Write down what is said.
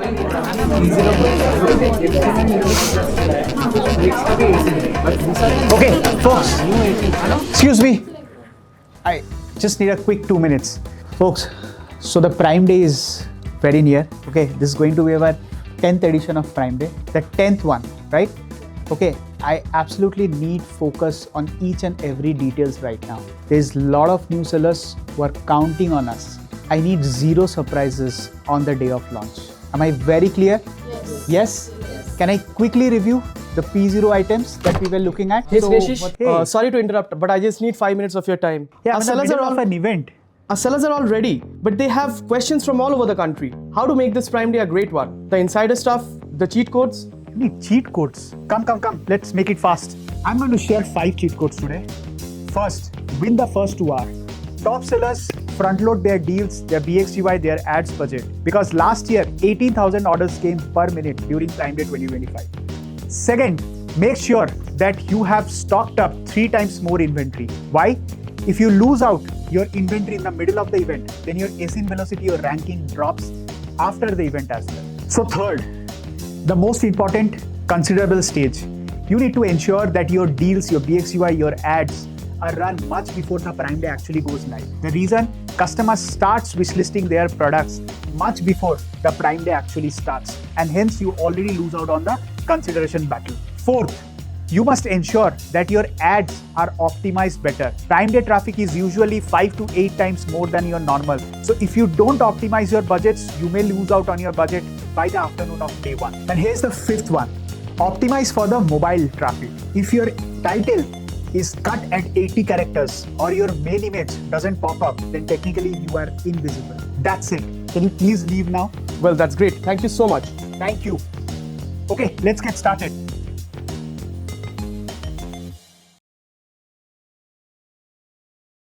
Okay, folks, excuse me. I just need a quick 2 minutes. Folks, so the Prime Day is very near. Okay, this is going to be our 10th edition of Prime Day, the 10th one, right? Okay, I absolutely need focus on each and every details right now. There's a lot of new sellers who are counting on us. I need zero surprises on the day of launch. Am I very clear? Yes. Yes? Can I quickly review the P0 items that we were looking at? Yes, So, Neshish, sorry to interrupt, but I just need 5 minutes of your time. yeah, Our I'm in the sellers middle are of an event. Our sellers are all ready, but they have questions from all over the country. How to make this Prime Day a great one? The insider stuff, the cheat codes. You need cheat codes. Come. Let's make it fast. I'm going to share 5 cheat codes today. First, win the first 2 hours. Top sellers front load their deals, their BXUI, their ads budget. Because last year, 18,000 orders came per minute during Prime Day 2025. Second, make sure that you have stocked up 3 times more inventory. Why? If you lose out your inventory in the middle of the event, then your ASIN velocity or ranking drops after the event as well. So third, the most important considerable stage. You need to ensure that your deals, your BXUI, your ads are run much before the Prime Day actually goes live. The reason, customers starts wishlisting their products much before the Prime Day actually starts, and hence you already lose out on the consideration battle. Fourth, you must ensure that your ads are optimized better. Prime Day traffic is usually 5 to 8 times more than your normal. So if you don't optimize your budgets, you may lose out on your budget by the afternoon of day 1. And here's the 5th one. Optimize for the mobile traffic. If your title is cut at 80 characters or your main image doesn't pop up, then technically you are invisible. That's it. Can you please leave now? Well, that's great. Thank you so much. Thank you. Okay, let's get started.